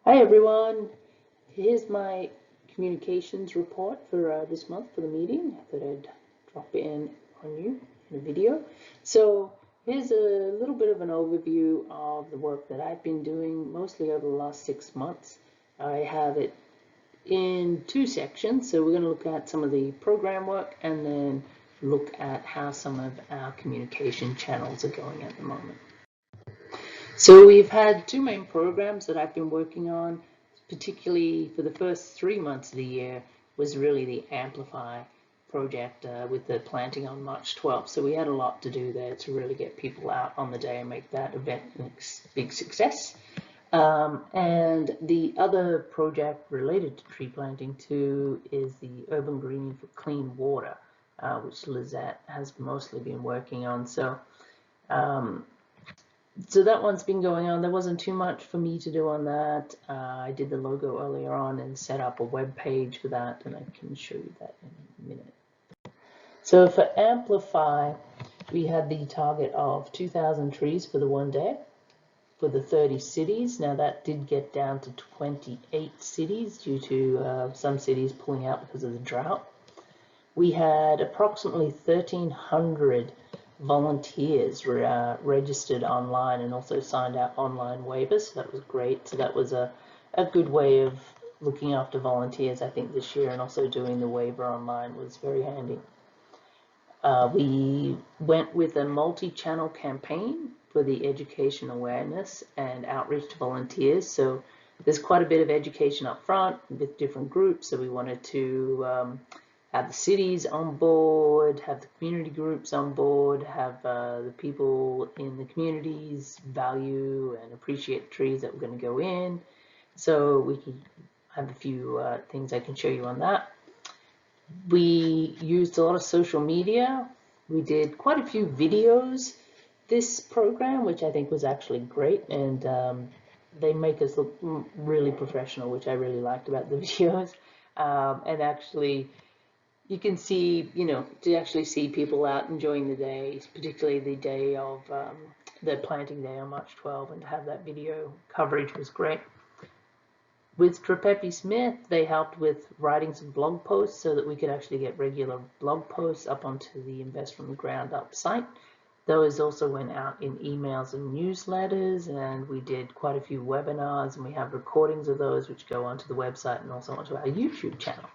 Hi everyone, here's my communications report for this month for the meeting. I thought I'd drop in on you in a video. So here's a little bit of an overview of the work that I've been doing mostly over the last 6 months. I have it in two sections, so we're going to look at some of the program work and then look at how some of our communication channels are going at the moment. So we've had two main programs that I've been working on, particularly for the first 3 months of the year, was really the Amplify project with the planting on March 12th. So we had a lot to do there to really get people out on the day and make that event a big success. And the other project related to tree planting too is the Urban Greening for Clean Water, which Lizette has mostly been working on. So that one's been going on. There wasn't too much for me to do on that. I did the logo earlier on and set up a web page for that, and I can show you that in a minute. So for Amplify, we had the target of 2,000 trees for the one day for the 30 cities. Now that did get down to 28 cities due to some cities pulling out because of the drought. We had approximately 1,300 volunteers registered online and also signed out online waivers. So that was great. So that was a good way of looking after volunteers, I think, this year, and also doing the waiver online was very handy. We went with a multi-channel campaign for the education awareness and outreach to volunteers. So there's quite a bit of education up front with different groups. So we wanted to have the cities on board, have the community groups on board, have the people in the communities value and appreciate the trees that we're going to go in. So we can have a few things I can show you on that. We used a lot of social media. We did quite a few videos this program, which I think was actually great, and they make us look really professional, which I really liked about the videos. And actually, you can see, to actually see people out enjoying the day, particularly the day of the planting day on March 12th, and to have that video coverage was great. With Trepepi Smith, they helped with writing some blog posts so that we could actually get regular blog posts up onto the Invest from the Ground Up site. Those also went out in emails and newsletters, and we did quite a few webinars, and we have recordings of those which go onto the website and also onto our YouTube channel.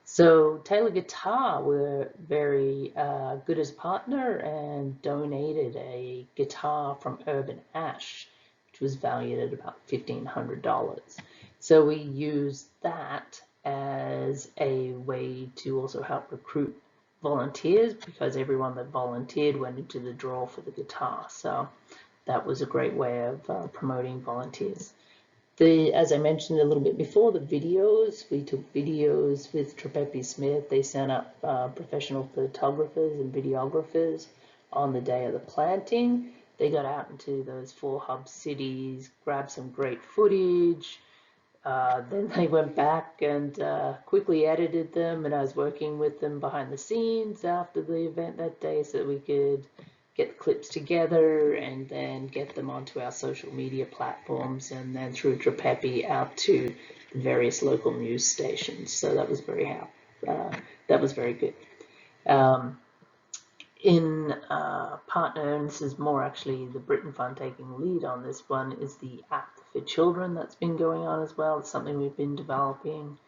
So Taylor Guitar were very good as partner and donated a guitar from Urban Ash, which was valued at about $1,500. So we used that as a way to also help recruit volunteers, because everyone that volunteered went into the draw for the guitar. So that was a great way of promoting volunteers. As I mentioned a little bit before, the videos, we took videos with Trepepi Smith. They sent up professional photographers and videographers on the day of the planting. They got out into those 4 hub cities, grabbed some great footage. Then they went back and quickly edited them, and I was working with them behind the scenes after the event that day so that we could get clips together and then get them onto our social media platforms, and then through Trepepi out to the various local news stations. So that was very good. In partner, and this is more actually the Britain Fund taking lead on this one, is the app for children that's been going on as well. It's something we've been developing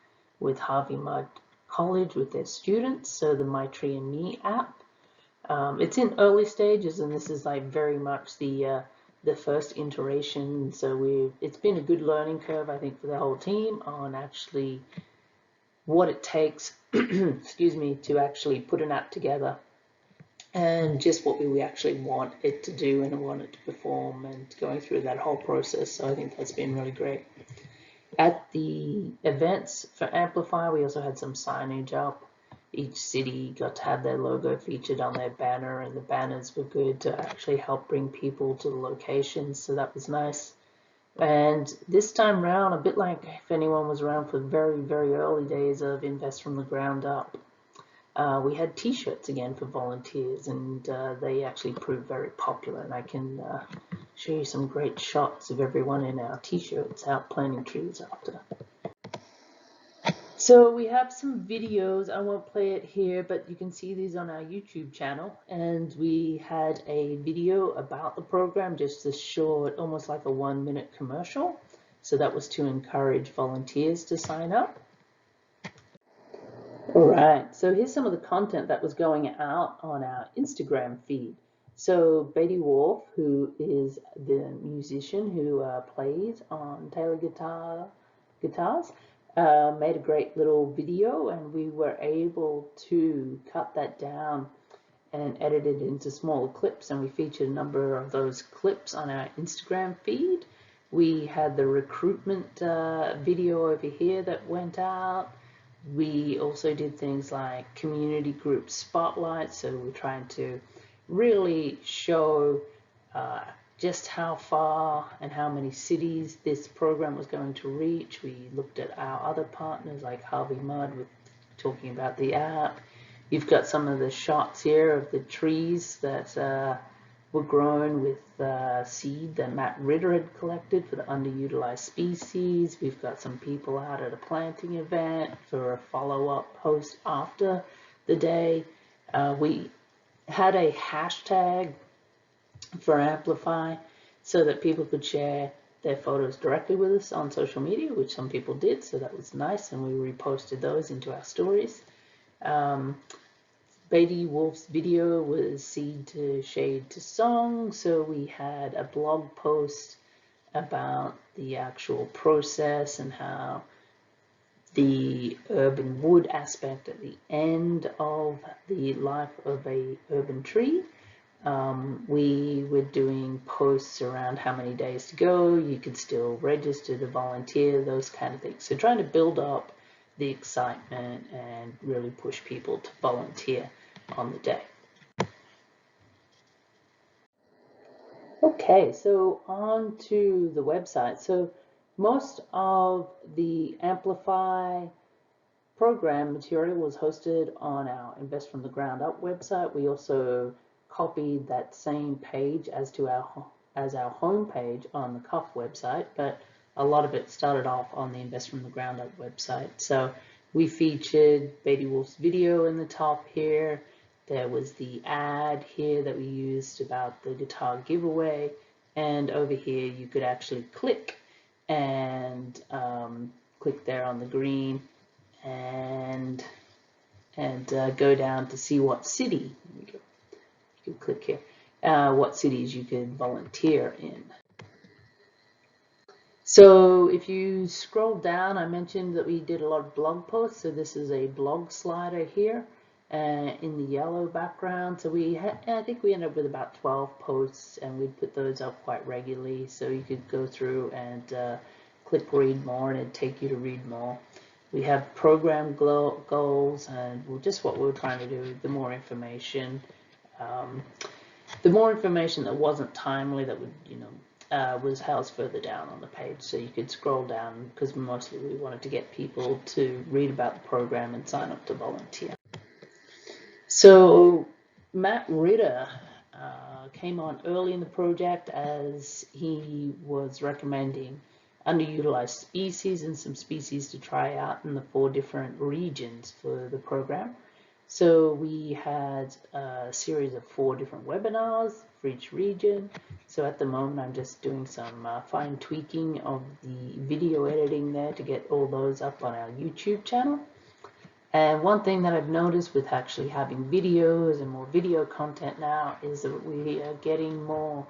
with Harvey Mudd College with their students. So the My Tree and Me app. It's in early stages, and this is like very much the first iteration. So it's been a good learning curve, I think, for the whole team on actually what it takes, excuse me, to actually put an app together, and just what we actually want it to do and want it to perform, and going through that whole process. So I think that's been really great. At the events for Amplify, we also had some signage up. Each city got to have their logo featured on their banner, and the banners were good to actually help bring people to the locations, so that was nice. And this time around, a bit like if anyone was around for the very, very early days of Invest from the Ground Up, we had t-shirts again for volunteers, and they actually proved very popular, and I can show you some great shots of everyone in our t-shirts out planting trees after. So we have some videos. I won't play it here, but you can see these on our YouTube channel. And we had a video about the program, just a short, almost like a 1-minute commercial. So that was to encourage volunteers to sign up. All right, so here's some of the content that was going out on our Instagram feed. So Beatty Wolf, who is the musician who plays on Taylor guitars, made a great little video, and we were able to cut that down and edit it into smaller clips, and we featured a number of those clips on our Instagram feed. We had the recruitment video over here that went out. We also did things like community group spotlights, so we're trying to really show just how far and how many cities this program was going to reach. We looked at our other partners like Harvey Mudd with talking about the app. You've got some of the shots here of the trees that were grown with seed that Matt Ritter had collected for the underutilized species. We've got some people out at a planting event for a follow-up post after the day. We had a hashtag for Amplify so that people could share their photos directly with us on social media, which some people did, so that was nice, and we reposted those into our stories. Beatty Wolf's video was Seed to Shade to Song, so we had a blog post about the actual process and how the urban wood aspect at the end of the life of a urban tree. We were doing posts around how many days to go, you could still register to volunteer, those kind of things. So trying to build up the excitement and really push people to volunteer on the day. Okay, so on to the website. So most of the Amplify program material was hosted on our Invest from the Ground Up website. We also copied that same page as our home page on the CUF website, but a lot of it started off on the Invest from the Ground Up website. So we featured Beatty Wolf's video in the top here. There was the ad here that we used about the guitar giveaway, and over here you could actually click and click there on the green and go down to see what city. You can click here, what cities you could volunteer in. So if you scroll down, I mentioned that we did a lot of blog posts. So this is a blog slider here in the yellow background. So I think we ended up with about 12 posts, and we'd put those up quite regularly. So you could go through and click read more, and it'd take you to read more. We have program goals, and just what we were trying to do. The more information that wasn't timely, that would, was housed further down on the page, so you could scroll down, because mostly we wanted to get people to read about the program and sign up to volunteer. So Matt Ritter came on early in the project as he was recommending underutilized species and some species to try out in the 4 different regions for the program. So we had a series of 4 different webinars for each region. So at the moment I'm just doing some fine tweaking of the video editing there to get all those up on our YouTube channel. And one thing that I've noticed with actually having videos and more video content now is that we are getting more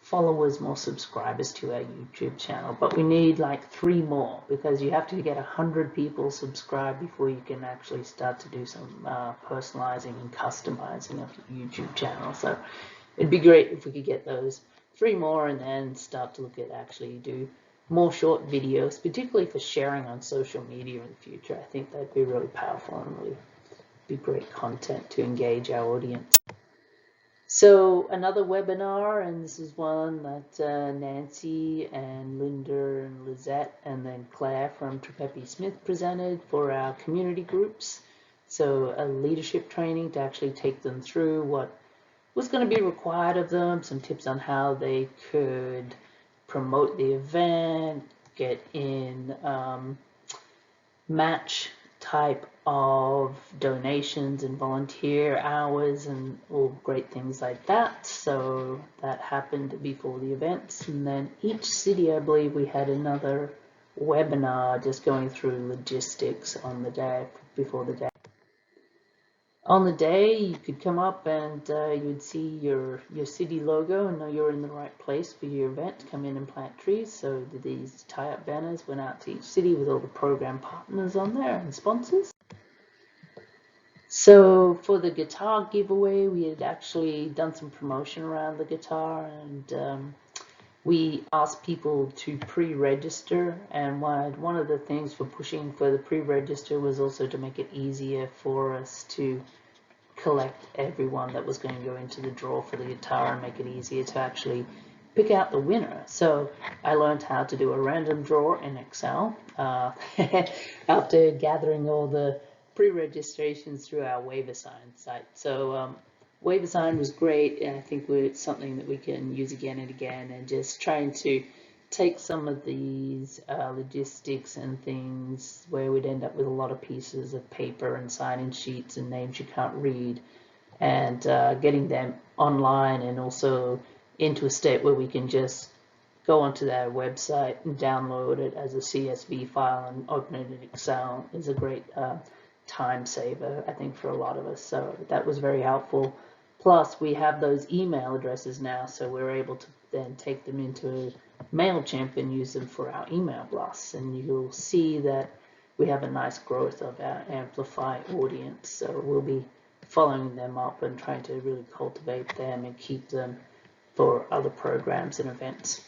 followers, more subscribers to our YouTube channel, but we need like 3 more, because you have to get 100 people subscribed before you can actually start to do some personalizing and customizing of your YouTube channel. So it'd be great if we could get those 3 more and then start to look at actually do more short videos, particularly for sharing on social media in the future. I think that'd be really powerful and really be great content to engage our audience. So another webinar, and this is one that Nancy and Linda and Lizette and then Claire from Trepepi Smith presented for our community groups. So a leadership training to actually take them through what was going to be required of them, some tips on how they could promote the event, get in match type of donations and volunteer hours and all great things like that. So that happened before the events. And then each city, I believe we had another webinar just going through logistics on the day before the day. On the day, you could come up and you'd see your city logo and know you're in the right place for your event. Come in and plant trees. So these tie-up banners went out to each city with all the program partners on there and sponsors. So for the guitar giveaway, we had actually done some promotion around the guitar, and we asked people to pre-register. And one of the things for pushing for the pre-register was also to make it easier for us to collect everyone that was going to go into the draw for the guitar and make it easier to actually pick out the winner. So I learned how to do a random draw in Excel after gathering all the pre-registrations through our WaverSign site. So WaverSign was great, and I think it's something that we can use again and again, and just trying to take some of these logistics and things where we'd end up with a lot of pieces of paper and sign-in sheets and names you can't read, and getting them online and also into a state where we can just go onto their website and download it as a CSV file and open it in Excel is a great time saver, I think, for a lot of us. So that was very helpful. Plus, we have those email addresses now, so we're able to then take them into MailChimp and use them for our email blasts. And you'll see that we have a nice growth of our Amplify audience. So we'll be following them up and trying to really cultivate them and keep them for other programs and events.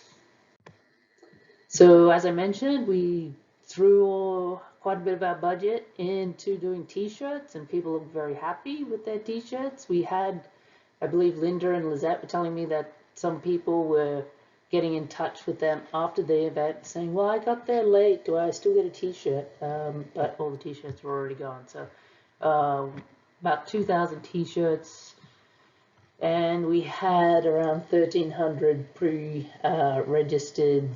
So as I mentioned, we threw quite a bit of our budget into doing t-shirts, and people are very happy with their t-shirts. We had, I believe Linda and Lizette were telling me that some people were getting in touch with them after the event saying, well, I got there late, do I still get a t-shirt? But all the t-shirts were already gone. So about 2,000 t-shirts, and we had around 1,300 pre-registered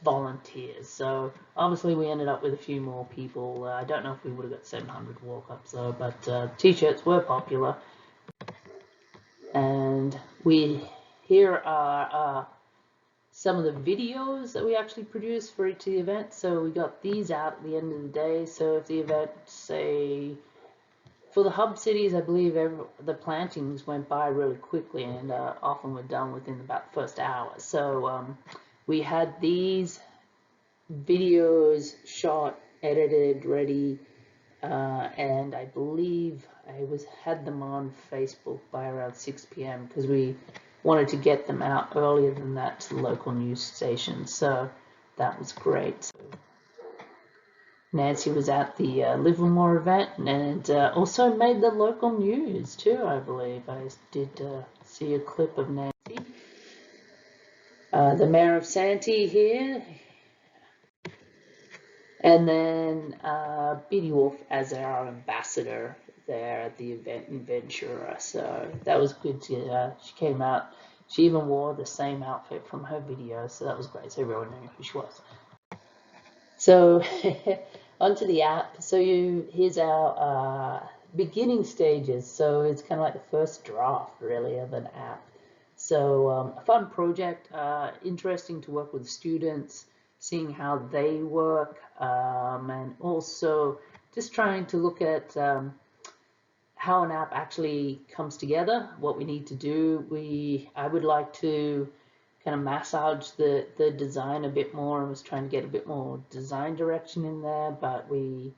volunteers. So obviously we ended up with a few more people. I don't know if we would have got 700 walk-ups though, but t-shirts were popular. And here are some of the videos that we actually produced for each of the events. So we got these out at the end of the day. So if the event, say, for the hub cities, I believe the plantings went by really quickly, and often were done within about the first hour. So we had these videos shot, edited, ready, and I believe I had them on Facebook by around 6 p.m. because we wanted to get them out earlier than that to the local news stations. So that was great. So Nancy was at the Livermore event and also made the local news too, I believe. I did see a clip of Nancy. The Mayor of Santee here. And then Beatty Wolf as our ambassador there at the event in Ventura. So that was good. She came out. She even wore the same outfit from her video. So that was great. So everyone knew who she was. So onto the app. So here's our beginning stages. So it's kind of like the first draft, really, of an app. So a fun project, interesting to work with students, seeing how they work, and also just trying to look at how an app actually comes together, what we need to do. I would like to kind of massage the design a bit more. I was trying to get a bit more design direction in there, but we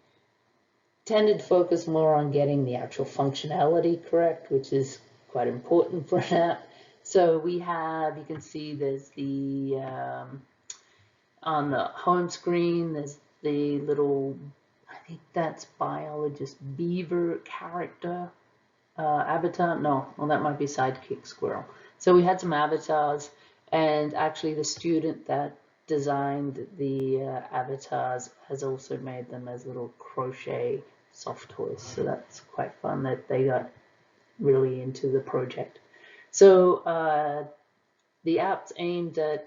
tended to focus more on getting the actual functionality correct, which is quite important for an app. So we have, you can see there's the, on the home screen, there's the little, I think that's biologist beaver character avatar. No, well, that might be sidekick squirrel. So we had some avatars, and actually the student that designed the avatars has also made them as little crochet soft toys. So that's quite fun that they got really into the project. So the app's aimed at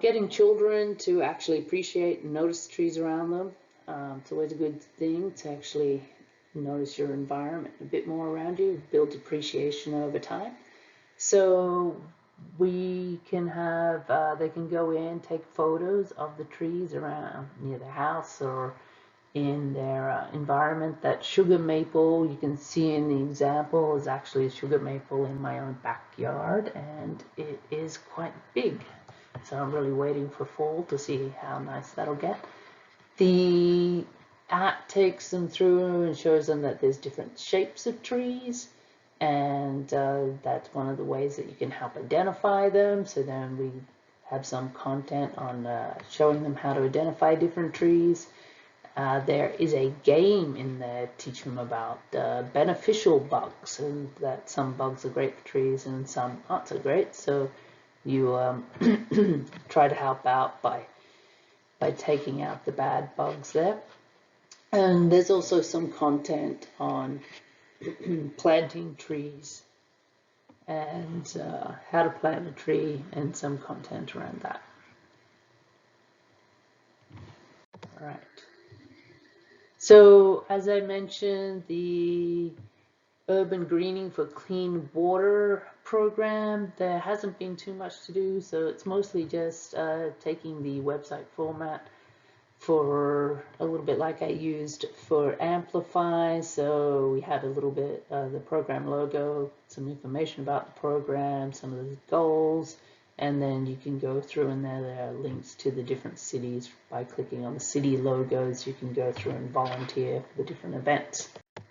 getting children to actually appreciate and notice the trees around them. It's always a good thing to actually notice your environment a bit more around you, build appreciation over time. So we can have, they can go in, take photos of the trees around near the house or in their environment. That sugar maple you can see in the example is actually a sugar maple in my own backyard, and it is quite big. So I'm really waiting for fall to see how nice that'll get. The app takes them through and shows them that there's different shapes of trees, and that's one of the ways that you can help identify them. So then we have some content on showing them how to identify different trees. There is a game in there to teach them about beneficial bugs, and that some bugs are great for trees and some aren't so great. So you try to help out by taking out the bad bugs there. And there's also some content on planting trees and how to plant a tree, and some content around that. All right. So as I mentioned, the Urban Greening for Clean Water program, there hasn't been too much to do, so it's mostly just taking the website format for a little bit like I used for Amplify. So we had a little bit of the program logo, some information about the program, some of the goals, and then you can go through, and there are links to the different cities. By clicking on the city logos, you can go through and volunteer for the different events.